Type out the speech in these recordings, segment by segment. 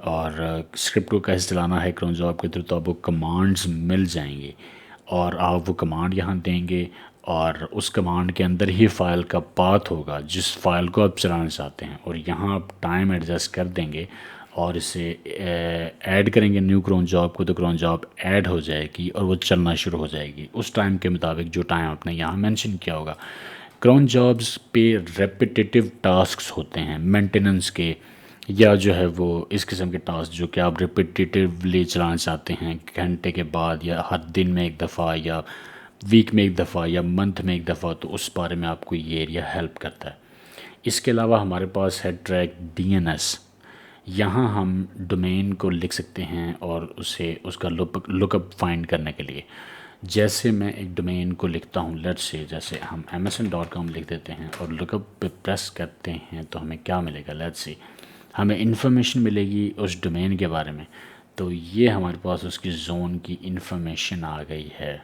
اور اسکرپٹ کو کیسے چلانا ہے کرون جاب کے تھرو، تو آپ کو کمانڈز مل جائیں گے اور آپ وہ کمانڈ یہاں دیں گے اور اس کمانڈ کے اندر ہی فائل کا پاتھ ہوگا جس فائل کو آپ چلانا چاہتے ہیں، اور یہاں آپ ٹائم ایڈجسٹ کر دیں گے اور اسے ایڈ کریں گے نیو کرون جاب کو، تو کرون جاب ایڈ ہو جائے گی اور وہ چلنا شروع ہو جائے گی اس ٹائم کے مطابق جو ٹائم آپ نے یہاں مینشن کیا ہوگا۔ کرون جابز پہ ریپیٹیٹیو ٹاسکس ہوتے ہیں مینٹیننس کے، یا جو ہے وہ اس قسم کے ٹاسک جو کہ آپ ریپیٹیٹیولی چلانا چاہتے ہیں گھنٹے کے بعد یا ہر دن میں ایک دفعہ یا ویک میں ایک دفعہ یا منتھ میں ایک دفعہ، تو اس بارے میں آپ کو یہ ایریا ہیلپ کرتا ہے۔ اس کے علاوہ ہمارے پاس ہے ٹریک ڈی این ایس، یہاں ہم ڈومین کو لکھ سکتے ہیں اور اس کا لک اپ فائنڈ کرنے کے لیے، جیسے میں ایک ڈومین کو لکھتا ہوں، لیٹ سے جیسے ہم amazon.com لکھ دیتے ہیں اور لک اپ پہ پریس کرتے ہیں تو ہمیں کیا ملے گا، لیٹ سے ہمیں انفارمیشن ملے گی اس ڈومین کے بارے میں، تو یہ ہمارے پاس اس کی زون کی انفارمیشن آ گئی ہے۔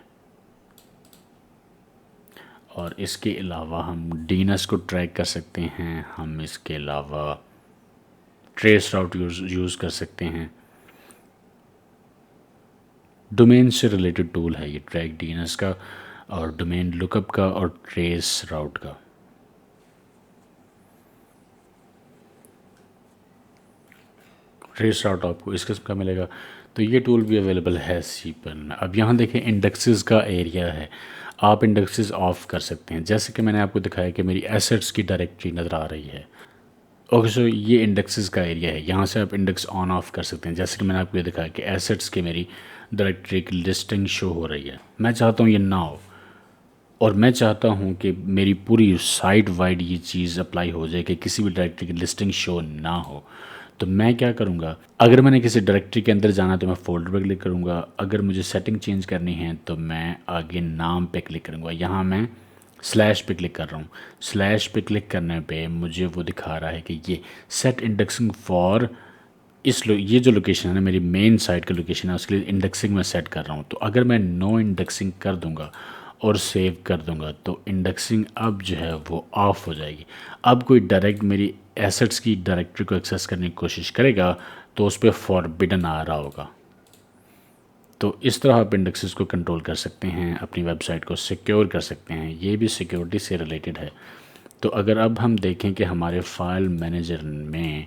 اور اس کے علاوہ ہم ڈی این ایس کو ٹریک کر سکتے ہیں، ہم اس کے علاوہ ٹریس راؤٹ یوز کر سکتے ہیں۔ ڈومین سے ریلیٹڈ ٹول ہے یہ ٹریک ڈی این ایس کا، اور ڈومین لک اپ کا اور ٹریس راؤٹ کا۔ ٹریس راؤٹ آپ کو اس قسم کا ملے گا، تو یہ ٹول بھی اویلیبل ہے سی پر۔ اب یہاں دیکھیں انڈیکسز کا ایریا ہے، آپ انڈیکسز آف کر سکتے ہیں، جیسے کہ میں نے آپ کو دکھایا کہ میری ایسٹس کی ڈائریکٹری نظر آ رہی ہے۔ اوکے سو یہ انڈیکسز کا ایریا ہے، یہاں سے آپ انڈیکس آن آف کر سکتے ہیں، جیسے کہ میں نے آپ کو یہ دکھایا کہ ایسٹس کے میری ڈائریکٹری کی لسٹنگ شو ہو رہی ہے، میں چاہتا ہوں یہ نہ ہو، اور میں چاہتا ہوں کہ میری پوری سائٹ وائڈ یہ چیز اپلائی ہو جائے کہ کسی بھی ڈائریکٹری کی لسٹنگ شو نہ ہو۔ تو میں کیا کروں گا، اگر میں نے کسی ڈائریکٹری کے اندر جانا تو میں فولڈر پہ کلک کروں گا، اگر مجھے سیٹنگ چینج کرنی ہے تو میں آگے نام پہ کلک کروں گا، یہاں میں سلیش پہ کلک کر رہا ہوں، سلیش پہ کلک کرنے پہ مجھے وہ دکھا رہا ہے کہ یہ سیٹ انڈیکسنگ فار یہ جو لوکیشن ہے نا میری مین سائٹ کا لوکیشن ہے، اس کے لیے انڈیکسنگ میں سیٹ کر رہا ہوں، تو اگر میں نو انڈیکسنگ کر دوں گا اور سیو کر دوں گا تو انڈیکسنگ اب جو ہے وہ آف ہو جائے گی۔ اب کوئی ڈائریکٹ میری ایسٹس کی ڈائریکٹری کو ایکسیس کرنے کی کوشش کرے گا تو اس پہ فاربیڈن آ رہا ہوگا۔ تو اس طرح آپ انڈیکسز کو کنٹرول کر سکتے ہیں، اپنی ویب سائٹ کو سیکیور کر سکتے ہیں، یہ بھی سیکیورٹی سے ریلیٹڈ ہے۔ تو اگر اب ہم دیکھیں کہ ہمارے فائل مینیجر میں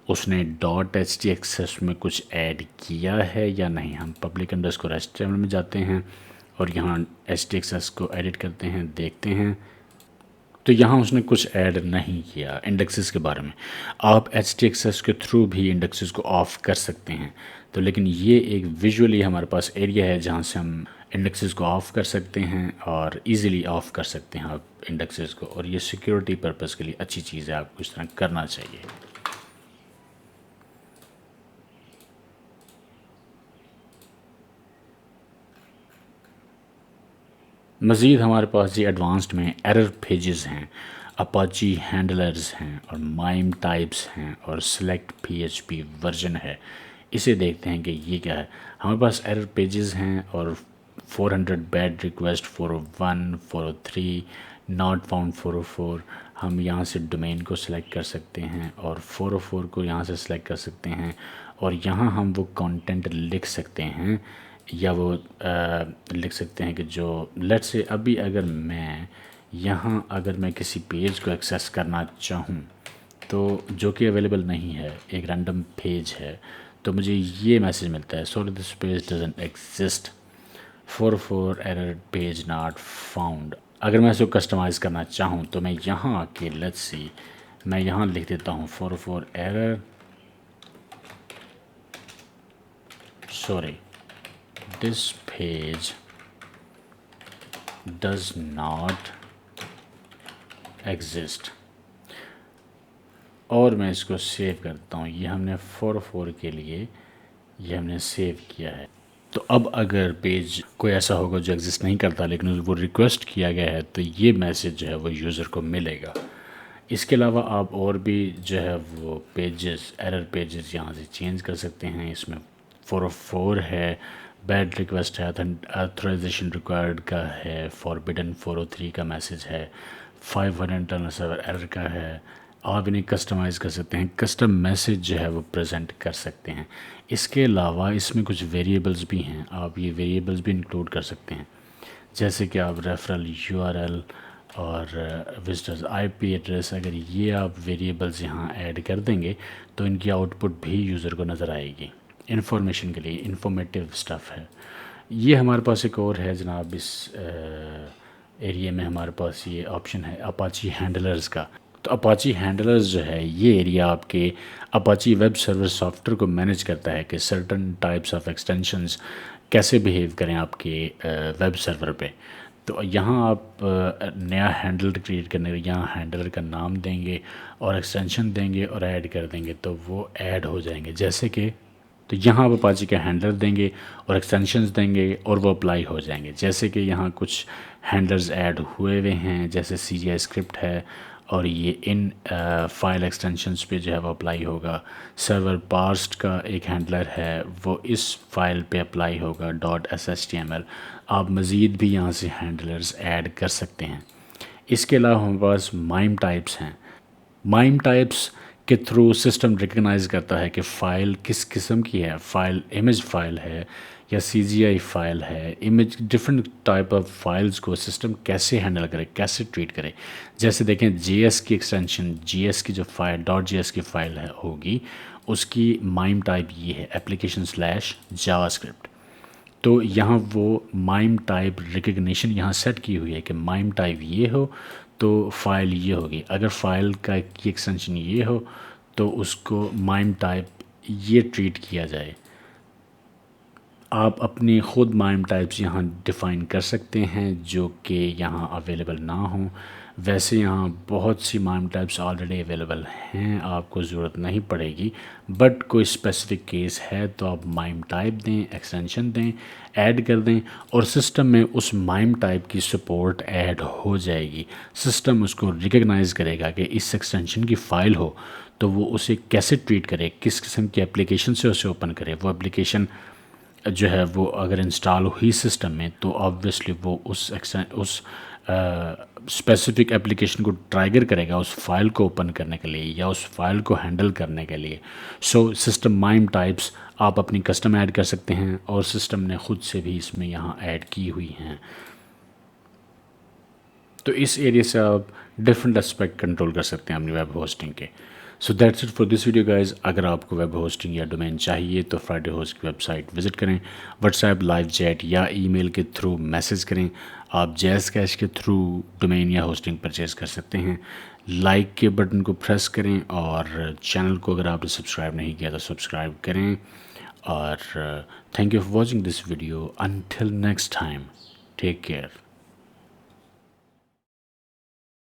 اس نے .htxs میں کچھ ایڈ کیا ہے یا نہیں، ہم پبلک انڈرسکور HTML میں جاتے ہیں اور یہاں htxs کو ایڈٹ کرتے ہیں، دیکھتے ہیں تو یہاں اس نے کچھ ایڈ نہیں کیا انڈیکسز کے بارے میں۔ آپ htxs کے تھرو بھی انڈیکسز کو آف کر سکتے ہیں، تو لیکن یہ ایک ویژولی ہمارے پاس ایریا ہے جہاں سے ہم انڈیکسز کو آف کر سکتے ہیں اور ایزیلی آف کر سکتے ہیں آپ انڈیکسز کو، اور یہ سیکیورٹی پرپز کے لیے اچھی چیز ہے، آپ کو اس طرح کرنا چاہیے۔ مزید ہمارے پاس جی ایڈوانسڈ میں ایرر پیجز ہیں، اپاچی ہینڈلرز ہیں اور مائم ٹائپس ہیں اور سلیکٹ PHP ورژن ہے۔ اسے دیکھتے ہیں کہ یہ کیا ہے۔ ہمارے پاس ایرر پیجز ہیں اور 400 بیڈ ریکویسٹ 401 403 ناٹ فاؤنڈ 404، ہم یہاں سے ڈومین کو سلیکٹ کر سکتے ہیں اور 404 کو یہاں سے سلیکٹ کر سکتے ہیں، اور یہاں ہم وہ کانٹینٹ لکھ سکتے ہیں یا وہ لکھ سکتے ہیں کہ جو لیٹ سے ابھی اگر میں کسی پیج کو ایکسیس کرنا چاہوں تو جو کہ اویلیبل نہیں ہے، ایک رینڈم پیج ہے، تو مجھے یہ میسیج ملتا ہے sorry this page doesn't exist 44 error page not found. اگر میں اس کو کسٹمائز کرنا چاہوں تو میں یہاں آ کے لیٹ سی میں یہاں لکھ دیتا ہوں 44 error this page does not exist، اور میں اس کو سیو کرتا ہوں۔ یہ ہم نے 44 کے لیے یہ ہم نے سیو کیا ہے۔ تو اب اگر پیج کوئی ایسا ہوگا جو ایگزسٹ نہیں کرتا لیکن وہ ریکویسٹ کیا گیا ہے تو یہ میسیج جو ہے وہ یوزر کو ملے گا۔ اس کے علاوہ آپ اور بھی جو ہے وہ پیجز ایرر پیجز یہاں سے چینج کر سکتے ہیں۔ اس میں 404 ہے، بیڈ ریکویسٹ ہے، آتھورائزیشن ریکوائرڈ کا ہے، فاربیڈن 403 کا میسیج ہے، 500 ایرر کا ہے، آپ انہیں کسٹمائز کر سکتے ہیں، کسٹم میسیج جو ہے وہ پریزنٹ کر سکتے ہیں۔ اس کے علاوہ اس میں کچھ ویریبلز بھی ہیں، آپ یہ ویریبلز بھی انکلوڈ کر سکتے ہیں، جیسے کہ آپ ریفرل یو آر ایل اور وزٹرز آئی پی ایڈریس، اگر یہ آپ ویریبلز یہاں ایڈ کر دیں گے تو ان کی آؤٹ پٹ بھی یوزر کو نظر آئے گی۔ انفارمیشن کے لیے انفارمیٹیو سٹف ہے۔ یہ ہمارے پاس ایک اور ہے جناب، اس ایریے میں ہمارے پاس یہ آپشن ہے اپاچی ہینڈلرز کا۔ تو اپاچی ہینڈلرز جو ہے یہ ایریا آپ کے اپاچی ویب سرور سافٹ ویئر کو مینیج کرتا ہے کہ سرٹن ٹائپس آف ایکسٹینشنز کیسے بیہیو کریں آپ کے ویب سرور پہ۔ تو یہاں آپ نیا ہینڈلر کریٹ کرنے کے یہاں ہینڈلر کا نام دیں گے اور ایکسٹینشن دیں گے اور ایڈ کر دیں گے تو وہ ایڈ ہو جائیں گے، جیسے کہ تو یہاں آپ اپاچی کا ہینڈلر دیں گے اور ایکسٹینشنز دیں گے اور وہ اپلائی ہو جائیں گے، جیسے کہ یہاں کچھ ہینڈلرز ایڈ ہوئے ہوئے ہیں، جیسے سی جی آئی اسکرپٹ ہے اور یہ ان فائل ایکسٹینشنز پہ جو ہے وہ اپلائی ہوگا۔ سرور پارسٹ کا ایک ہینڈلر ہے، وہ اس فائل پہ اپلائی ہوگا .sshtml۔ آپ مزید بھی یہاں سے ہینڈلرز ایڈ کر سکتے ہیں۔ اس کے علاوہ ہمارے پاس مائم ٹائپس ہیں۔ مائم ٹائپس کے تھرو سسٹم ریکگنائز کرتا ہے کہ فائل کس قسم کی ہے، فائل امیج فائل ہے یا سی جی آئی فائل ہے، image different type of files کو سسٹم کیسے ہینڈل کرے، کیسے ٹریٹ کرے۔ جیسے دیکھیں جی ایس کی ایکسٹینشن، جی ایس کی جو فائل .جی ایس کی فائل ہے ہوگی، اس کی مائم ٹائپ یہ ہے application/java script۔ تو یہاں وہ مائم ٹائپ ریکگنیشن یہاں سیٹ کی ہوئی ہے کہ مائم ٹائپ یہ ہو تو فائل یہ ہوگی، اگر فائل کا کی ایکسٹینشن یہ ہو تو اس کو مائم ٹائپ یہ ٹریٹ کیا جائے۔ آپ اپنی خود مائم ٹائپس یہاں ڈیفائن کر سکتے ہیں جو کہ یہاں اویلیبل نہ ہوں۔ ویسے یہاں بہت سی مائم ٹائپس آلریڈی اویلیبل ہیں، آپ کو ضرورت نہیں پڑے گی، بٹ کوئی اسپیسیفک کیس ہے تو آپ مائم ٹائپ دیں، ایکسٹینشن دیں، ایڈ کر دیں اور سسٹم میں اس مائم ٹائپ کی سپورٹ ایڈ ہو جائے گی۔ سسٹم اس کو ریکگنائز کرے گا کہ اس ایکسٹینشن کی فائل ہو تو وہ اسے کیسے ٹریٹ کرے، کس قسم کی اپلیکیشن سے اسے اوپن کرے۔ وہ اپلیکیشن جو ہے وہ اگر انسٹال ہوئی سسٹم میں تو آبویسلی وہ اس اسپیسیفک اپلیکیشن کو ٹرائگر کرے گا اس فائل کو اوپن کرنے کے لیے یا اس فائل کو ہینڈل کرنے کے لیے۔ سو سسٹم مائم ٹائپس آپ اپنی کسٹم ایڈ کر سکتے ہیں اور سسٹم نے خود سے بھی اس میں یہاں ایڈ کی ہوئی ہیں۔ تو اس ایریا سے آپ ڈفرینٹ اسپیکٹ کنٹرول کر سکتے ہیں اپنی ویب ہوسٹنگ کے۔ So that's it for this video guys. اگر آپ کو ویب ہوسٹنگ یا ڈومین چاہیے تو فرائیڈے ہوسٹ کی ویب سائٹ وزٹ کریں، واٹس ایپ لائیو چیٹ یا ای میل کے تھرو میسیج کریں۔ آپ جیز کیش کے تھرو ڈومین یا ہوسٹنگ پرچیز کر سکتے ہیں۔ لائک کے بٹن کو پریس کریں اور چینل کو اگر آپ نے سبسکرائب نہیں کیا تو سبسکرائب کریں، اور thank you for watching this video. Until next time, take care.